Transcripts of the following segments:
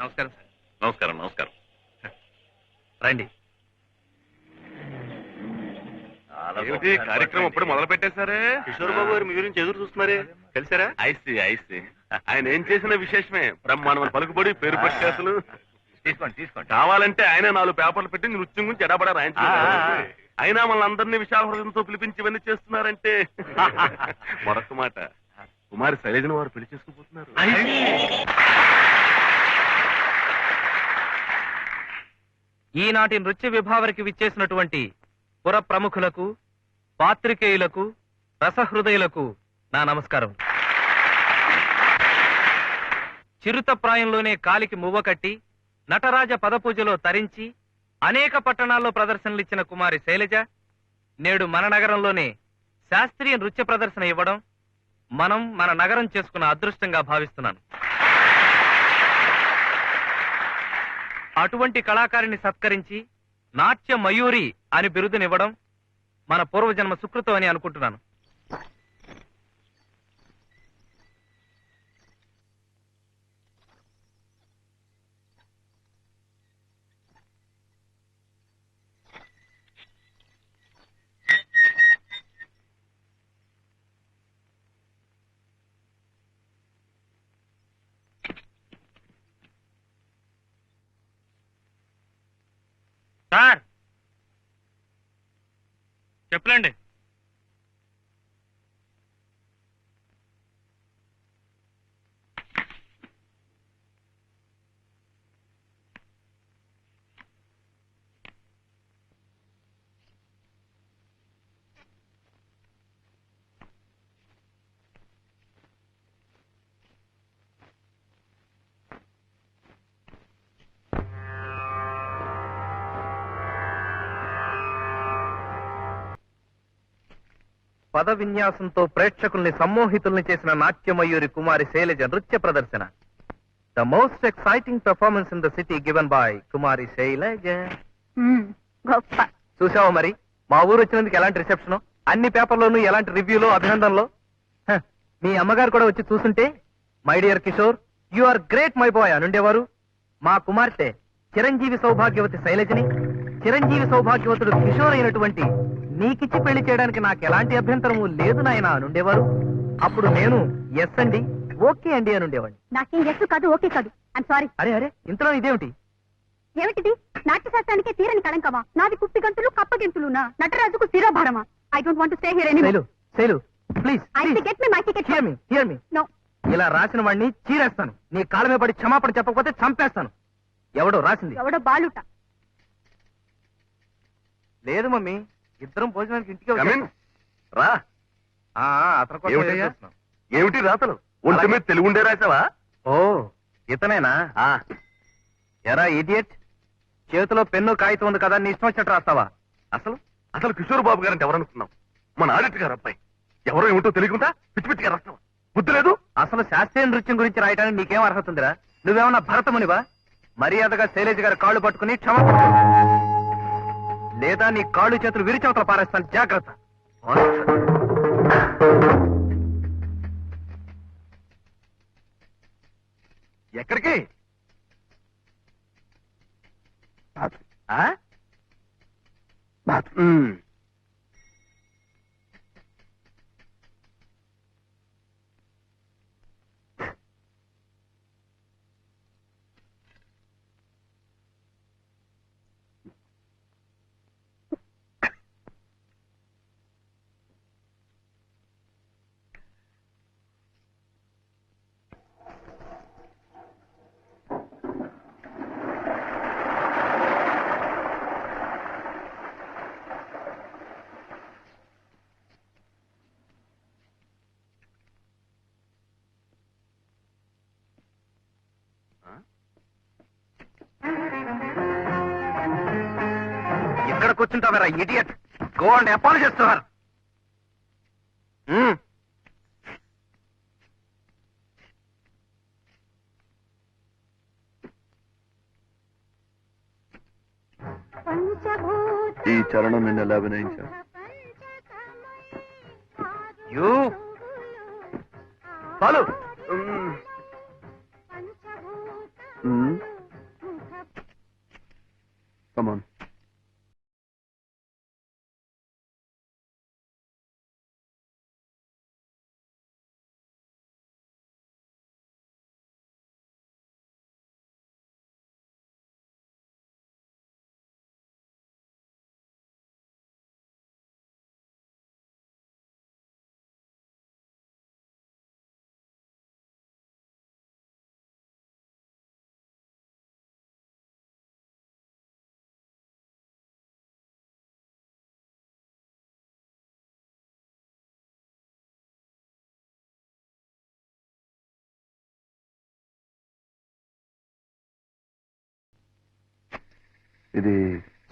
నమస్కారం సార్. నమస్కారం నమస్కారం. రండి. ఏమిటి కార్యక్రమం అప్పుడు మొదలు పెట్టేశారే? కిషోర్ బాబు గారు మీ గురించి ఎదురు చూస్తున్నారే, తెలిసారా? ఐసి ఆయన ఏం చేసిన విశేషమే, బ్రహ్మాండమైన పలుకుబడి, పేరు ప్రఖ్యాతులు. తీసుకోండి తీసుకోండి. కావాలంటే ఆయన 4 పేపర్లు పెట్టి నృత్యం గురించి ఎడబడా రాయించు. అయినా మన అందరినీ విశాల హృదయంతో పిలిపించి ఇవన్నీ చేస్తున్నారంటే మరొక మాట, కుమారి శైలజను వారు పెళ్లి చేసుకుపోతున్నారు. ఈనాటి నృత్య విభావరికి విచ్చేసినటువంటి పుర ప్రముఖులకు, పాత్రికేయులకు, రసహృదయులకు నా నమస్కారం. చిరుత ప్రాయంలోనే కాలికి మువ్వ కట్టి నటరాజ పదపూజలో తరించి అనేక పట్టణాల్లో ప్రదర్శనలిచ్చిన కుమారి శైలజ నేడు మన నగరంలోనే శాస్త్రీయ నృత్య ప్రదర్శన ఇవ్వడం మనం మన నగరం చేసుకున్న అదృష్టంగా భావిస్తున్నాను. అటువంటి కళాకారిని సత్కరించి నాట్య మయూరి అని బిరుదునివ్వడం మన పూర్వజన్మ సుకృతం అని అనుకుంటున్నాను. సార్ చెప్పలేండి. పద విన్యాసంతో ప్రేక్షకుల్ని సమ్మోహితుల్ని చేసిన నాట్యమయూరి కుమారి శైలజ నృత్య ప్రదర్శన. The most exciting performance in the city given by Kumari Shailaja. గొప్ప. చూసావా మరి మా ఊరు వచ్చినందుకు ఎలాంటి రిసెప్షన్, అన్ని పేపర్లోనూ ఎలాంటి రివ్యూలో, అభినందనలో. మీ అమ్మగారు కూడా వచ్చి చూస్తుంటే my dear Kishore you are great my boy అనుండేవారు. మా కుమార్తె చిరంజీవి సౌభాగ్యవతి శైలజని చిరంజీవి సౌభాగ్యవతుడు కిషోర్ అయినటువంటి నీకిచ్చి పెళ్లి చేయడానికి నాకు ఎలాంటి అభ్యంతరము లేదు నాయన అనుండేవారు. అప్పుడు నేను ఎస్ అండి, ఓకే అండి అనుండేవాడిని. నాకేం ఎస్ కాదు, ఓకే కాదు. I'm sorry. అరే అరే ఇంతలో ఇదేమిటి? ఏమిటిది? నాట్యశాస్త్రానికే తీరని కళంకమా? నాది కుప్పి గంతులు కప్ప గెంతులునా? నటరాజుకు శిరోభారమా? I don't want to stay here anymore. Shailu Shailu please I will get me my ticket. Hear me. No. ఇలా రాసిన వాడిని చీరేస్తాను. నీ కాళ్ళ మీద పడి క్షమాపణ చెప్పకపోతే చంపేస్తాను. ఎవడో రాసింది? ఎవడో బాలుట. లేదు మమ్మీ, ఇద్దరం భోజనానికి ఇంటికి Come in. రా. అతను కోసం ఏమిటయ్యా? చేస్తున్నాం. ఏమిటి రాతలు? ఒంటి మీద తెలుగుండే రాసావా? ఓ ఇతనేనా? ఎరా ఇడియట్, చేతిలో పెన్ను కాగితం ఉంది కదా, నీ ఇష్టం వచ్చినట్టు రాస్తావా? అసలు అసలు కిషోర్ బాబు గారంటే ఎవరనుకున్నాం? మన ఆడిటర్ గారు అబ్బాయి. ఎవరో ఏమిటో తెలియకుండా పిచ్చి పిచ్చిగా రాస్తావా? బుద్ధి లేదు. అసలు శాస్త్రీయ నృత్యం గురించి రాయడానికి నీకేం అర్హత ఉందిరా? నువ్వేమన్నా భరతమునివా? మర్యాదగా శైలజ గారి కాళ్ళు పట్టుకుని క్షమాపణ లేదా నీ కాళ్ళు చేతులు విరిచవతల పారేస్తాను, జాగ్రత్త. ఎక్కడికి? ఎక్కడ కూర్చుంటావరా idiot? Go and apologise to her. ఈ చరణం నిన్న ఎలా అభినయించా? You follow. కమాన్. ఇది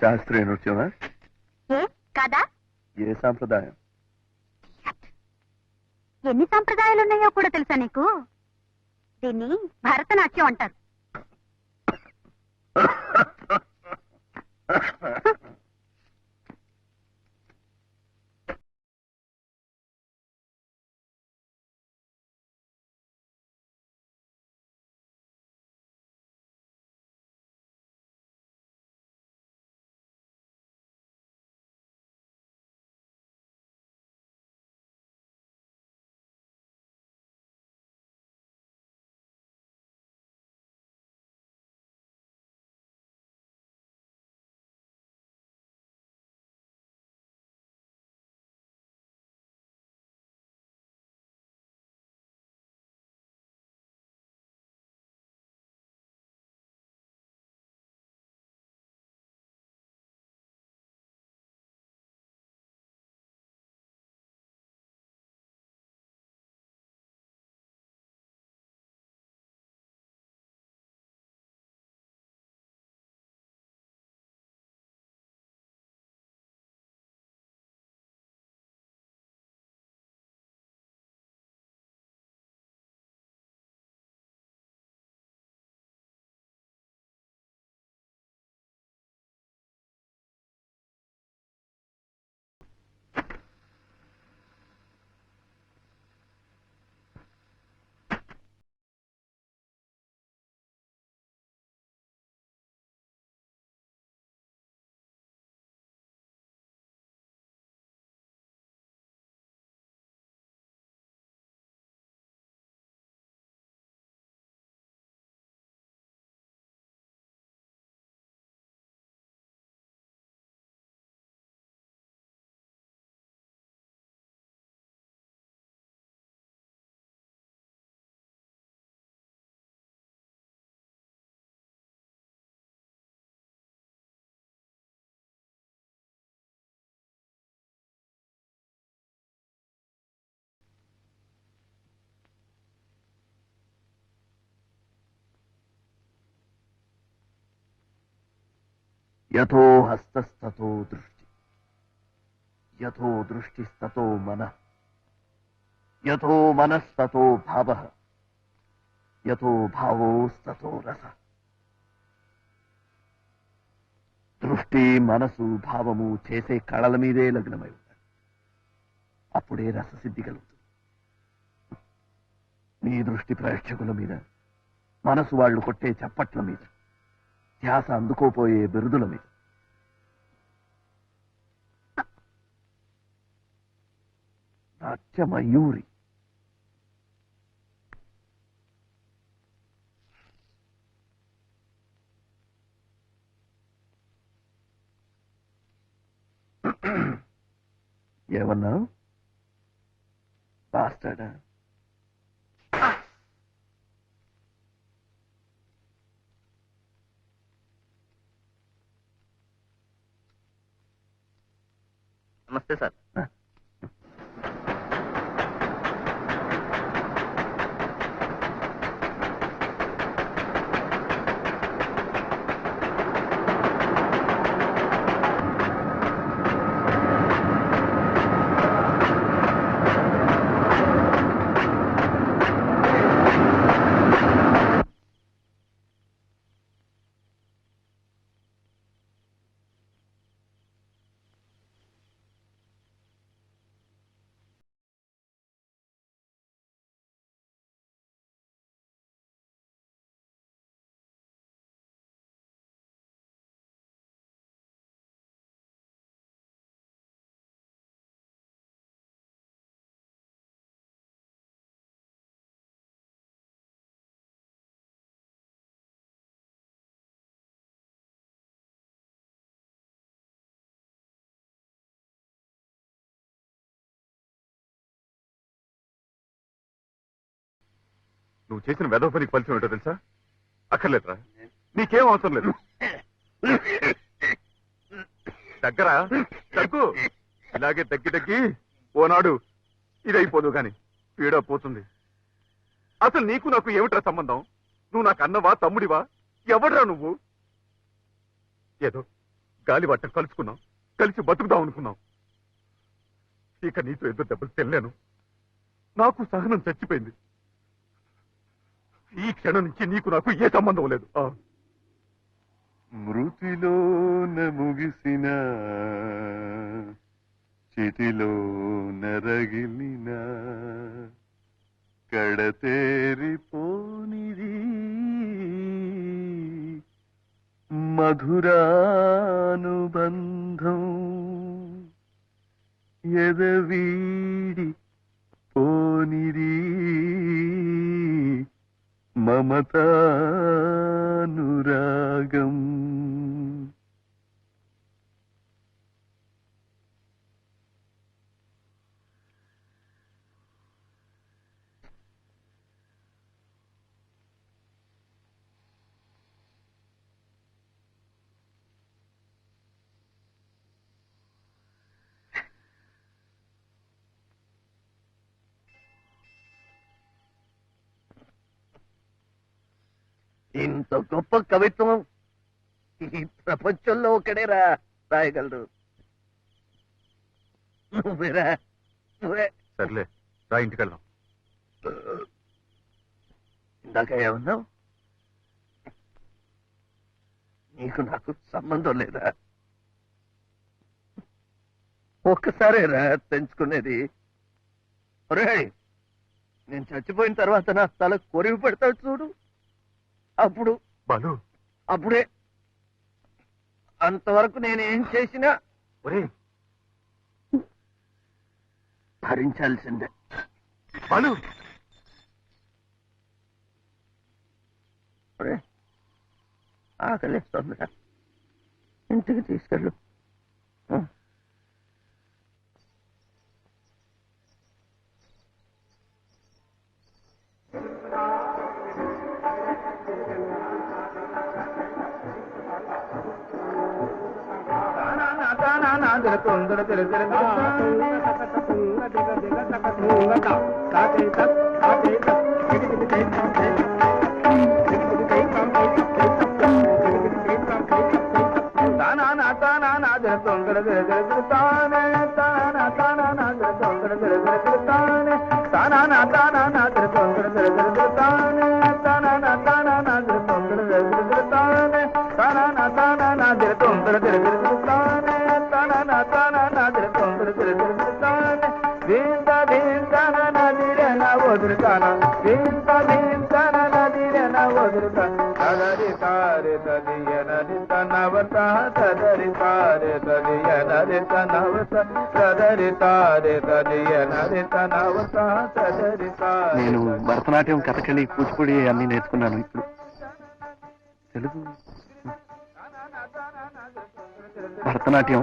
శాస్త్రీయ నృత్యమా? ఏ కాదా? ఏ సాంప్రదాయం? ఎన్ని సంప్రదాయాలు ఉన్నాయో కూడా తెలుసా నీకు? దీన్ని భరతనాట్యం అంటారు. యథో హస్తస్తతో దృష్టి, యథో దృష్టిస్తతో మనః, యథో మనస్తతో భావః, యథో భావోస్తతో రసః. దృష్టి, మనసు, భావము చేసే కళల మీదే లగ్నమై ఉంటాడు. అప్పుడే రససిద్ధి కలుగుతుంది. మీ దృష్టి ప్రేక్షకుల మీద, మనసు వాళ్ళు కొట్టే చప్పట్ల మీద, ధ్యాస అందుకోపోయే బిరుదుల మీద. నాట్యమయూరి. ఏమన్నా బాస్టాడా? నమస్తే సార్. నువ్వు చేసిన వెధవ పనికి ఫలితం ఏంటో తెలుసా? అక్కర్లేదురా, నీకేం అవసరం లేదు. దగ్గరా దగ్గు, ఇలాగే దగ్గి ఓనాడు ఇదైపోదు గాని పీడ పోతుంది. అసలు నీకు నాకు ఏమిట్రా సంబంధం? నువ్వు నాకు అన్నవా తమ్ముడివా? ఎవడ్రా నువ్వు? ఏదో గాలి పట్టం కలుసుకున్నాం, కలిసి బతుకుదాం అనుకున్నాం. ఇక నీతో ఎదురు దెబ్బలు తెల్లాను. నాకు సహనం చచ్చిపోయింది. ఈ క్షణం నుంచి నీకు నాకు ఏ సంబంధం లేదు. మృతిలోన ముగిసిన చితిలో నరగిలిన కడతేరిపోనిది మధురానుబంధం ఎదవీడి పోనిది మమతానురాగం. ఇంత గొప్ప కవిత్వం ఈ ప్రపంచంలో ఒకడే రాయగలరు. నువ్వే. సర్లే రా, ఇంటికి వెళ్దాం. ఇందాక ఏమన్నావు? నీకు నాకు సంబంధం లేదా? ఒక్కసారేరా తెంచుకునేది. ఒరేయ్, నేను చచ్చిపోయిన తర్వాత నా తల కొరివి పెడతావు చూడు, అప్పుడు బాలు, అప్పుడే. అంతవరకు నేనేం చేసినా ఒరే భరించాల్సిందే. బాలు, ఒరే, ఆకలిస్తుందిరా, ఇంటికి తీసుకెళ్ళు. నేను భరతనాట్యం, కథకళి, కూచిపూడి అన్ని నేర్చుకున్నాను. ఇప్పుడు తెలుగు, భరతనాట్యం,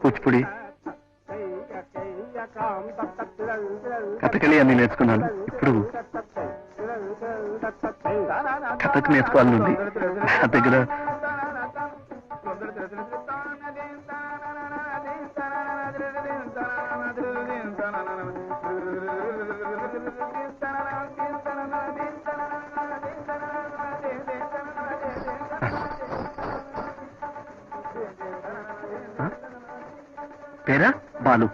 కూచిపూడి, కథకళి అన్ని నేర్చుకున్నాను. ఇప్పుడు కథకు నేర్చుకోవాలనుంది. నా దగ్గర పేరా బాలు.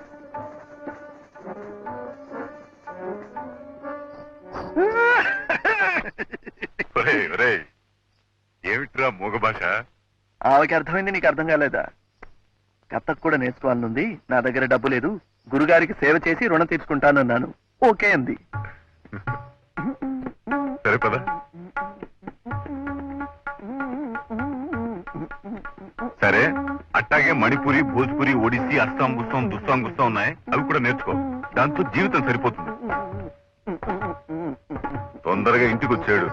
ఏమిట్రా మూగ భాష? ఆమెకి అర్థమైంది, నీకు అర్థం కాలేదా? కథకు కూడా నేర్చుకోవాలనుంది. నా దగ్గర డబ్బు లేదు. గురుగారికి సేవ చేసి రుణం తీర్చుకుంటానన్నాను. ఓకే అంది. సరే పద. సరే, అట్టాగే మణిపురి, భోజ్పురి, ఒడిస్సీ, అస్సాం, గుస్సాం, దుస్సాం గుస్సాం ఉన్నాయి. అవి కూడా నేర్చుకో. దాంతో జీవితం సరిపోతుంది. తొందరగా ఇంటికి వచ్చాడు.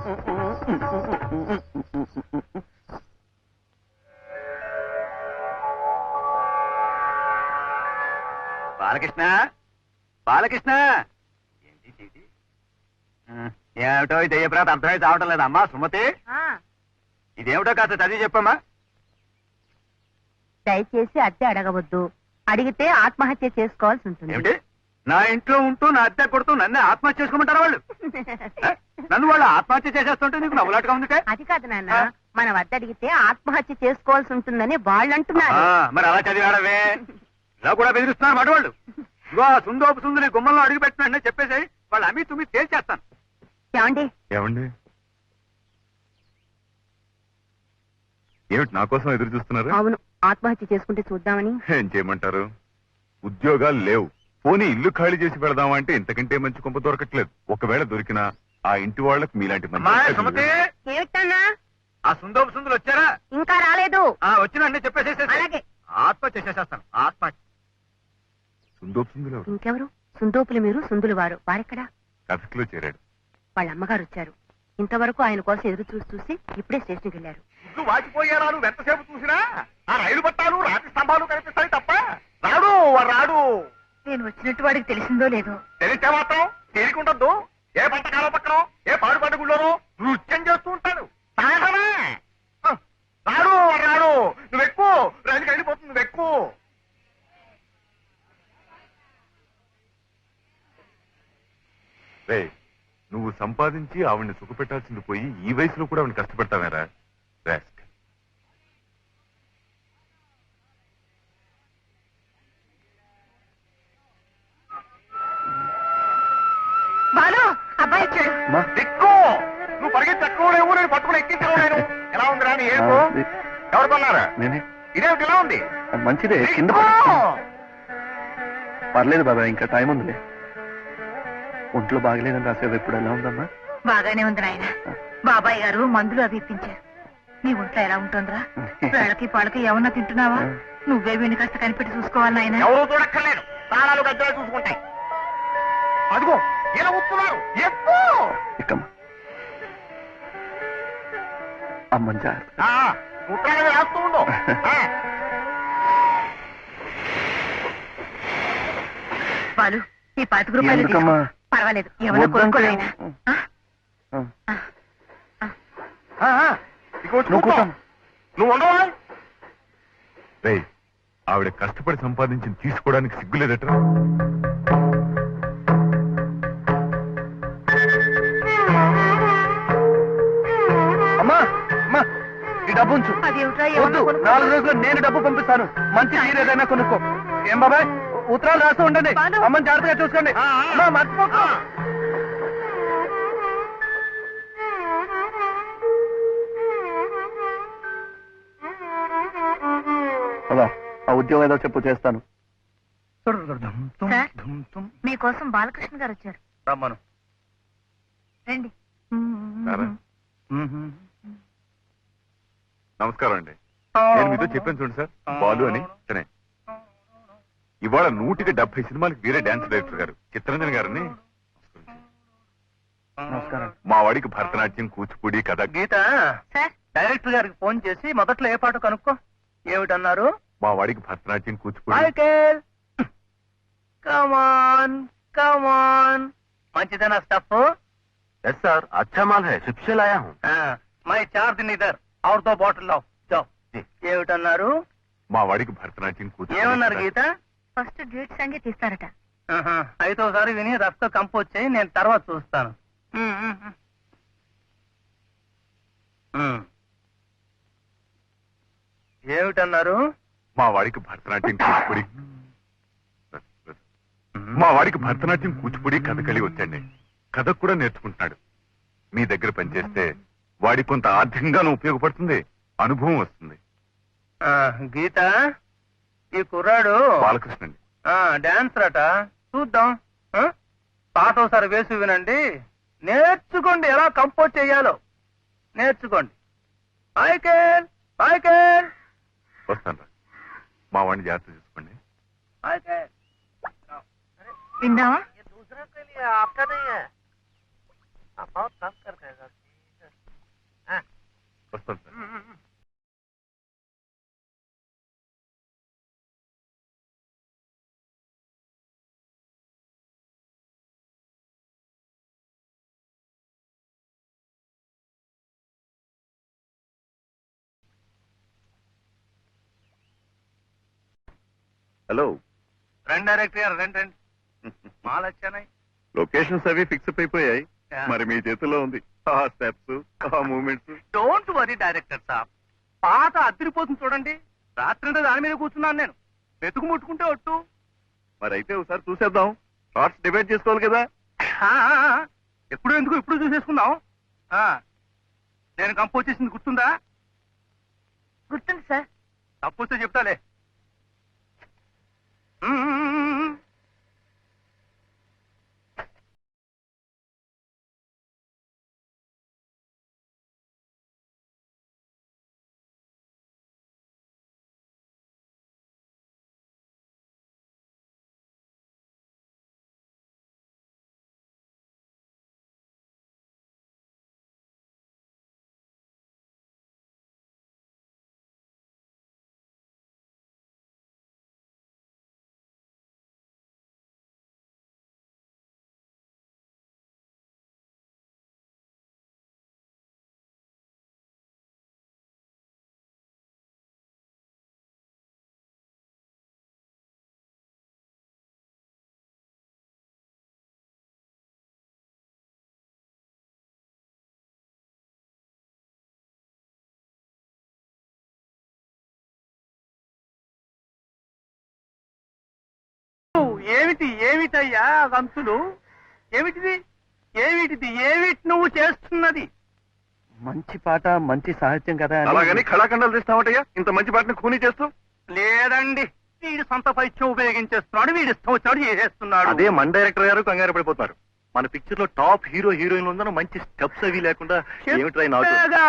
బాలకృష్ణ, బాలకృష్ణ, ఏంటి ఏమిటో ఇది చెప్పినా అర్థమై చావటం లేదమ్మా సుమతి ఇదేమిటో కాస్త చదివి చెప్పమ్మా. దయచేసి అద్దె అడగవద్దు, అడిగితే ఆత్మహత్య చేసుకోవాల్సి ఉంటుంది. ఏమిటి నా ఇంట్లో ఉంటూ నా అద్దె కొడుతూ నన్ను ఆత్మహత్య చేసుకోమంటారా వాళ్ళు? నన్ను వాళ్ళు ఆత్మహత్య చేసేస్తుంటే నీకు నవ్వులాటగా ఉంది. అది కాదు నాన్న, మన వద్ద అడిగితే ఆత్మహత్య చేసుకోవాల్సి ఉంటుందని వాళ్ళు అంటున్నారు. మరి అలా చదివాడవే ఇలా కూడా బెదిరిస్తున్నారు మాట వాళ్ళు. ఇగో సుందోపు సుందుని గుమ్మంలో అడుగు పెట్టినా చెప్పేసి వాళ్ళు అమ్మి తుమ్మి తేల్చేస్తాను. ఏమండి ఏమండి ఏమిటి నా కోసం ఎదురు చూస్తున్నారు? అవును, ఆత్మహత్య చేసుకుంటే చూద్దామని. ఏం చేయమంటారు? ఉద్యోగాలు లేవు, పోనీ ఇల్లు ఖాళీ చేసి పెడదామా అంటే ఇంతకంటే మంచి కొంప దొరకట్లేదు. ఒకవేళ దొరికినా ఆ ఇంటి వాళ్ళకి మీలాంటి సుమతి ఏమిటన్నా? ఆ సుందోపు సుందులు వచ్చారా? ఇంకా రాలేదు. వచ్చిన చెప్పేసి అలాగే. ఆత్మహత్య చేసేస్తాను. ఆత్మహత్య సుందోపుసుందులు ఇంకెవరు? సుందోపులు మీరు, సుందులు వారు. వారెక్కడా? కథకులో చేరాడు. వాళ్ళ అమ్మగారు వచ్చారు. ఇంతవరకు ఆయన కోసం ఎదురు చూసి చూసి ఇప్పుడే స్టేషన్కి వెళ్ళారు. ఇల్లు వాచిపోయారా? నువ్వు ఎంతసేపు చూసినా ఆ రైలు పట్టాలు రాతి స్తంభాలు కనిపిస్తాయి తప్ప రాడు రాడు. నేను వచ్చినట్టు వాడికి తెలిసిందో లేదో. తెలిస్తే మాత్రం తీరికుండద్దు. ఏ పంటకాల పక్కన ఏ పాడు పంట గుళ్ళోనో నృత్యం చేస్తూ ఉంటాడు. సాహసమే. రాడు రాడు. నువ్వు ఎక్కువ రైలుకి వెళ్ళిపోతుంది. నువ్వు ఎక్కువ. రే నువ్వు సంపాదించి ఆవిడ్ని సుఖపెట్టాల్సింది పోయి ఈ వయసులో కూడా ఆవిడ కష్టపెడతావేరా? రాస్కల్. బాలు, అబ్బాయి వచ్చాడు. దిక్కు. నువ్వు పరిగెత్తి ఎక్కువ లేవు, నేను పట్టుకుని ఎక్కించలేను. ఎలా ఉంది రాని? ఏమో ఎవరు కొన్నారా? ఇదేమిటి ఇలా ఉంది? మంచిదే. కింద పర్లేదు బాబా, ఇంకా టైం ఉందిలే. ఒంట్లో బాగలేదని రాసేవి ఎప్పుడు ఎలా ఉందమ్మా? బాగానే ఉంది నాయన. బాబాయ్ గారు మందులు అవి ఇప్పించారు. నీ ఒంట్లో ఎలా ఉంటుందిరా? వేళకి పాలకి ఏమన్నా తింటున్నావా? నువ్వే వీడిని కాస్త కనిపెట్టి చూసుకోవాలి నాయన. ఎవరు చూడక్కర్లేదు, తాళాలు గద్దలు చూసుకుంటాయి. అదిగో ఇలా వస్తున్నారు. ఎక్కమ్మా అమ్మని జాగ్రత్త రాస్తూ ఉండు. బాలు, ఈ 25 రూపాయలు తీసుకో. పర్వాలేదు, ఏమన్నా కొనుక్కోలేనా? నువ్వు ఉండవా? రే ఆవిడ కష్టపడి సంపాదించి తీసుకోవడానికి సిగ్గులేదట్రా? అమ్మా అమ్మా ఈ డబ్బు ఉంచు. అదేమిట్రా? వద్దు, 4 రోజుల్లో నేను డబ్బు పంపిస్తాను. మంచి చీర ఏదైనా కొనుక్కో. ఏం బాబాయ్, ఉత్తరాలు రాస్తూ ఉండండి. అమ్మని జాగ్రత్తగా చూసుకోండి. అమ్మా మర్చిపోకు. అలా ఆ ఉద్యోగం ఏదో చెప్పు, చేస్తాను. సార్, మీకోసం బాలకృష్ణ గారు వచ్చారు. రమ్మను. రండి. రారా? నమస్కారం అండి. నేను మీతో చెప్పాను చూడండి సార్, బాలు అని. తనే ఇవాళ 170 సినిమాలకు వీరే డాన్స్ డైరెక్టర్ గారు చిత్తరంజన్ గారని. నమస్కారం. మా వాడికి భరతనాట్యం, కూచిపూడి, కథ. గీత, సార్, డైరెక్టర్ గారికి ఫోన్ చేసి మొదట్లో ఏ పాట కనుక్కో. ఏమిటన్నారు? మా వాడికి Bharatanatyam, Kuchipudi. Michael, come on come on. మంచిదేనా స్టఫ్? ఎస్ సార్, అచ్చా మాల్ హై, సిప్ సే లాయా హూ. మై 4 दिन इधर और 2 బాటిల్ లావ్. జావ్. ఏమిటన్నారు? మా వాడికి భరతనాట్యం, కూచిపూడి. ఏమన్నారు గీత? ఫస్ట్ డ్యూట్ సంగీత ఇస్తారట. అయితే ఒకసారి విని రఫ్ గా కంపోజ్ చేయి, నేను తర్వాత చూస్తాను. ఏమిటన్నారు? మా వాడికి భరతనాట్యం, కూచిపూడి. మా వాడికి భరతనాట్యం, కూచిపూడి, కథకళి వచ్చండి. కథకు కూడా నేర్చుకుంటున్నాడు. మీ దగ్గర పనిచేస్తే వాడికి కొంత ఆర్థికంగానూ ఉపయోగపడుతుంది, అనుభవం వస్తుంది. గీత, ఈ కుర్రాడు బాలకృష్ణ అండి. డాన్సర్ అట. చూద్దాం. పాట ఒకసారి వేసి వినండి, నేర్చుకోండి. ఎలా కంపోజ్ చెయ్యాలో నేర్చుకోండి. Michael Michael. వస్తాను. మా వాడిని జాగ్రత్త చూసుకోండి. మైకేల్. విందామా? दूसरों के लिए आपका नहीं है, आप बहुत कम कर देगा. వస్తాను సార్. హలో రండి డైరెక్టర్ గారు రండి రండి మాలు వచ్చానాయి లొకేషన్స్ అవి ఫిక్స్ అయిపోయాయి మరి మీ చేతిలో ఉంది ఆ స్టెప్స్ ఆ మూమెంట్స్. డోంట్ వరీ డైరెక్టర్ సాబ్ పాట అదిరిపోతుంది చూడండి రాత్రి దాని మీద కూర్చున్నాను నేను వెతుకు ముట్టుకుంటే ఒట్టు మరి అయితే ఒకసారి చూసేద్దాం. షార్ట్స్ డివైడ్ చేసుకోవాలి కదా. ఎప్పుడు ఎందుకు ఇప్పుడు చూసేసుకుందాం. నేను కంపోజ్ చేసింది గుర్తుందా? గుర్తుంది సార్. తప్పొస్తే చెప్తాలే. ఏమిటి ఏమిటయ్యా గంతులు? ఏమిటిది ఏమిటిది ఏమిటి నువ్వు చేస్తున్నది? మంచి పాట మంచి సాహిత్యం కదా అలాగని కళాఖండాలు తీస్తామటయ్యా ఇంత మంచి పాటని ఖూనీ చేస్తూ. లేదండి వీడు సొంత పైత్యం ఉపయోగించేస్తున్నాడు. వీడు ఇష్టం వచ్చినాడు చేసేస్తున్నాడు. అదే మన డైరెక్టర్ గారు కంగారు పడిపోతున్నారు. మన పిక్చర్ లో టాప్ హీరో హీరోయిన్ ఉందని మంచి స్టెప్స్ అవి లేకుండా ఏమిట్రా చెప్పేగా,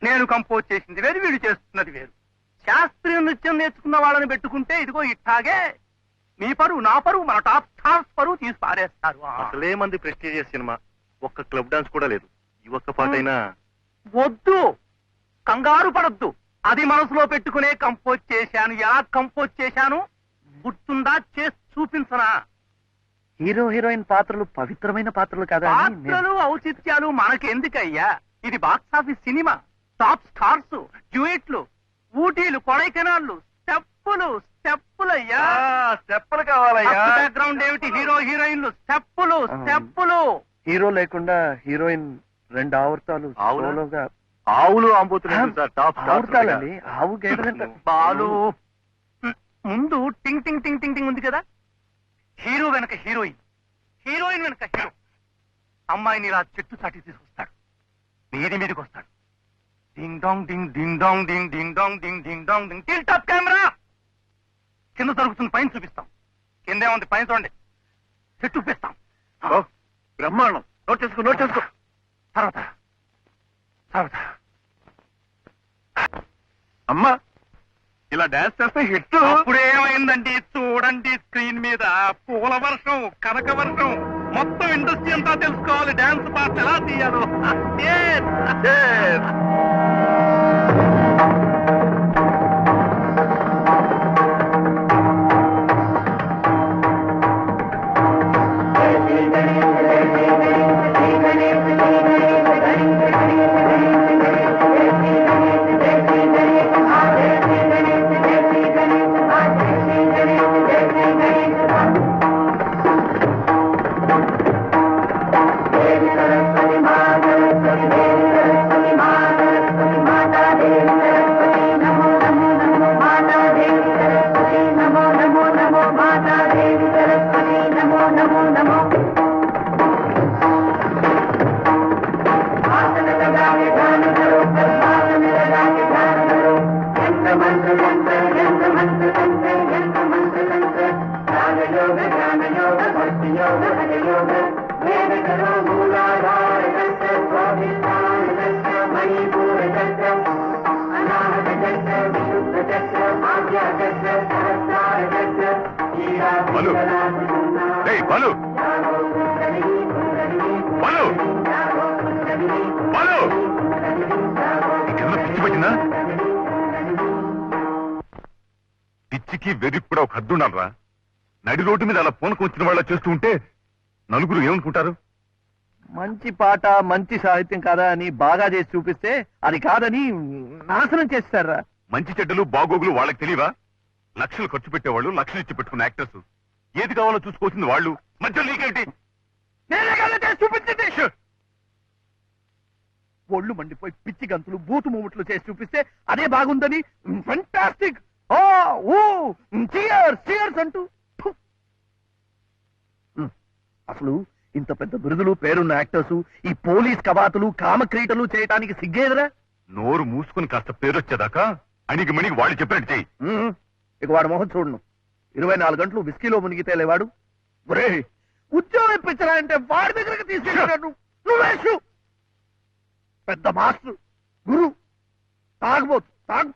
నేను కంపోజ్ చేసింది వేరు వీడు చేస్తున్నది వేరు. శాస్త్రీయ నృత్యం నేర్చుకున్న వాళ్ళని పెట్టుకుంటే ఇదిగో ఇట్టాగే మీ పరువు నా పరువు మన టాప్ స్టార్స్ పరువు తీసి పారేస్తారు. అసలే మంది ప్రెస్టీజియస్ సినిమా, ఒక్క క్లబ్ డాన్స్ కూడా లేదు. ఈ ఒక్క పాట అయినా వద్దు, కంగారు పడద్దు. అది మనసులో పెట్టుకునే కంపోజ్ చేశాను. ఎలా కంపోజ్ చేశాను గుర్తుందా? చేసి చూపించనా? హీరో హీరోయిన్ పాత్రలు పవిత్రమైన పాత్రలు కదా. పాత్రలు ఔచిత్యాలు మనకెందుకయ్యా? ఇది బాక్స్ ఆఫీస్ సినిమా. టాప్ స్టార్స్, డ్యూయెట్లు, ఊటీలు, కొడైకెనాళ్ళు, స్టెప్పులు స్టెప్పులయ్యా. స్టెప్పులు కావాలయ్యా. బ్యాక్గ్రౌండ్ ఏమిటి? హీరో హీరోయిన్లు, స్టెప్పులు స్టెప్పులు. హీరో లేకుండా హీరోయిన్ రెండు ఆవర్తాలు సోలోగా. ఆవులు ఆంబోతున్నాయి సార్. టాప్ ఆవుతాలండి. ఆవు గేదెలంట. బాలు ముందు టింగ్ టింగ్ టింగ్ టింగ్ టింగ్ ఉంది కదా. హీరో వెనక హీరోయిన్, హీరోయిన్ వెనక హీరో. అమ్మాయిని ఇలా చెట్టు చాటి తీసుకొస్తాడు, మీదికి వస్తాడు. డింగ్ డాంగ్ డింగ్ డింగ్ డాంగ్ డింగ్ డింగ్ డాంగ్ డింగ్ డింగ్ డాంగ్ డింగ్. Till top camera. కింద జరుగుతుంది, పైన చూపిస్తాం. కిందేముంది పైన చూడండి. చెట్టు చూపిస్తాం. బ్రహ్మాండం. నోట్ చేసుకో నోట్ చేసుకో. తర్వాత తర్వాత అమ్మా ఇలా డాన్స్ చేస్తే హిట్. అప్పుడు ఏమైందండి చూడండి, స్క్రీన్ మీద పూల వర్షం, కనక వర్షం. మొత్తం ఇండస్ట్రీ అంతా తెలుసుకోవాలి డాన్స్ పాటలు ఎలా తీయాలో. బలు బలు బలు బలు పిచ్చి పట్టిందా? పిచ్చికి వెర్రికి కూడా ఒక హద్దు ఉండాలరా. నడి రోడ్డు మీద అలా పూనకొచ్చిన వాళ్ళ చేస్తూ ఉంటే నలుగురు ఏమనుకుంటారు? మంచి పాట మంచి సాహిత్యం కాదా అని బాగా చేసి చూపిస్తే అది కాదని నాశనం చేస్తారా. మంచి చెడ్డలు బాగోగులు వాళ్ళకి తెలియవా? లక్షలు ఖర్చు పెట్టేవాళ్ళు లక్షలు ఇచ్చి పెట్టుకున్న యాక్టర్స్. ఏది కావాలో చూసుకోవాల్సింది వాళ్ళు. మధ్య నీకేంటి? చూపించండి. ఒళ్ళు మండిపోయి పిచ్చి గంతులు బూతు మూమెంట్లు చేసి చూపిస్తే అదే బాగుందని ఫెంటాస్టిక్ చీయర్స్ అంటూ ఫు. అసలు ఇంత పెద్ద బిరుదులు పేరున్న యాక్టర్స్ ఈ పోలీస్ కవాతులు కామక్రీటలు చేయటానికి సిగ్గేదిరా. నోరు మూసుకుని కాస్త పేరొచ్చేదాకా అణిగి మణిగి వాళ్ళు చెప్పినట్టు చెయ్యి. ఇక వాడు మొహం చూడను. 24 గంటలు విస్కీలో మునిగితే లేవాడు. ఒరే ఉద్యోగం ఇప్పించరా అంటే వాడి దగ్గరకు తీసుకెళ్ళాడు. నువ్వేసు పెద్ద మాస్టర్ గురు తాగబోతు తాగు.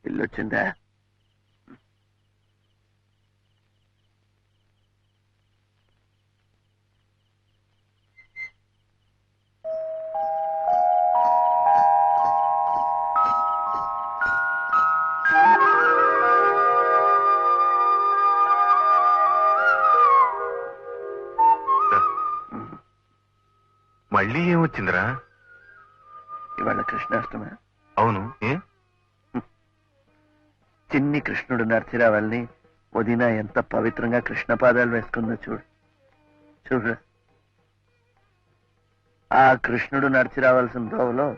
ఇల్లొచ్చిందా? మళ్ళీ ఏమొచ్చిందిరా? ఇవాళ కృష్ణాష్టమి. అవును, ఏ? చిన్ని కృష్ణుడు నడిచిరావాలని వదిన ఎంత పవిత్రంగా కృష్ణ పాదాలు వేసుకుందో చూడు. చూడు, ఆ కృష్ణుడు నడిచి రావాల్సిన దోవలో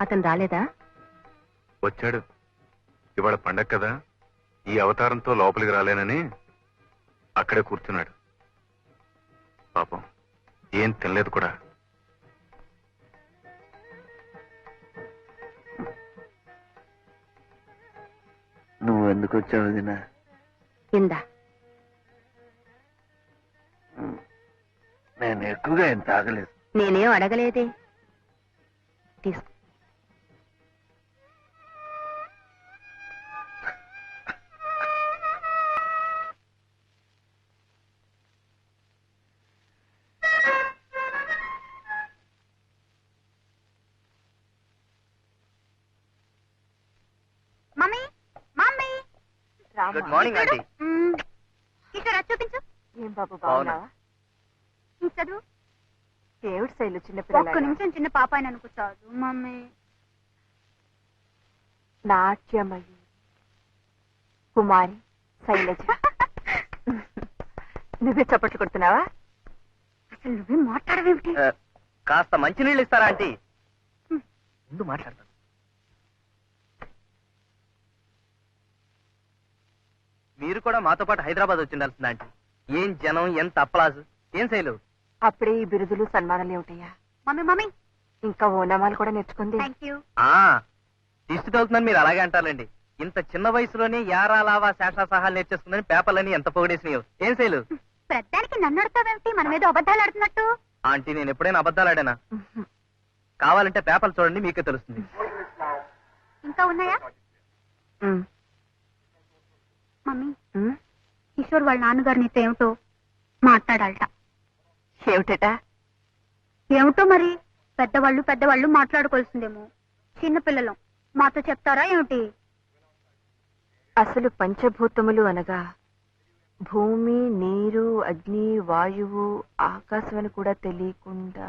అతను రాలేదా? వచ్చాడు. ఇవాళ పండగ కదా, ఈ అవతారంతో లోపలికి రాలేనని అక్కడే కూర్చున్నాడు. పాపం ఏం తినలేదు కూడా. నువ్వు ఎందుకు వచ్చావు వదినా? కిందా నేను ఎక్కువగా ఏం తాగలేదు. నేనేం అడగలేదే. తీసుకో. Mummy mummy good morning aunty. ఇక్కడ చూపించు. ఏం బాబు బాగున్నా? బాగున్నావా? ఈ చదువు. ఏమిటి శైలు ఒక్క చిన్నపిల్ల నిమిషం చిన్న పాప అని అనుకో చదువు మమ్మీ. నాట్యమయి కుమారి శైలజ. నువ్వే చప్పట్లు కొడుతున్నావా? అసలు నువ్వేం మాట్లాడవేమిటి? కాస్త మంచినీళ్ళు ఇస్తారా ఆంటీ? ముందు మాట్లాడతాను. మీరు కూడా మాతో పాటు హైదరాబాద్ వచ్చిండాల్సిందా ఆంటీ? ఏం జనం, ఎంత అప్పలాజు. ఏం శైలు? అప్పుడే ఈ బిరుదులు సన్మానాలు ఏమిటయ్యా? మమ్మీ మమ్మీ ఇంకా ఓనామాలు కూడా నేర్చుకుంది. Thank you. దిష్టి తగులుతుందని మీరు అలాగే అంటారండి. ఇంత చిన్న వయసులోనే యారా లావా శేషా సహాలు నేర్చేస్తుందని పేపర్లని ఎంత పొగిడేసినాయో. ఏం శైలు? ప్రతిదానికి నన్ను అడతావేమిటి? మన మీద అబద్ధాలు ఆడుతున్నట్టు. ఆంటీ నేను ఎప్పుడైనా అబద్ధాలు ఆడానా? కావాలంటే పేపర్లు చూడండి, మీకే తెలుస్తుంది. ఇంకా ఉన్నాయా? ఉమ్, మమ్మీ ఉమ్. కిషోర్ వాళ్ళ నాన్నగారు నీతో ఏమిటో మాట్లాడాలట. ఏమిటట? ఏమిటో మరి. పెద్దవాళ్ళు మాట్లాడుకోవాల్సిందేమో. చిన్నపిల్లలు మాతో చెప్తారా ఏమిటి? అసలు పంచభూతములు అనగా భూమి, నీరు, అగ్ని, వాయువు, ఆకాశం అని కూడా తెలియకుండా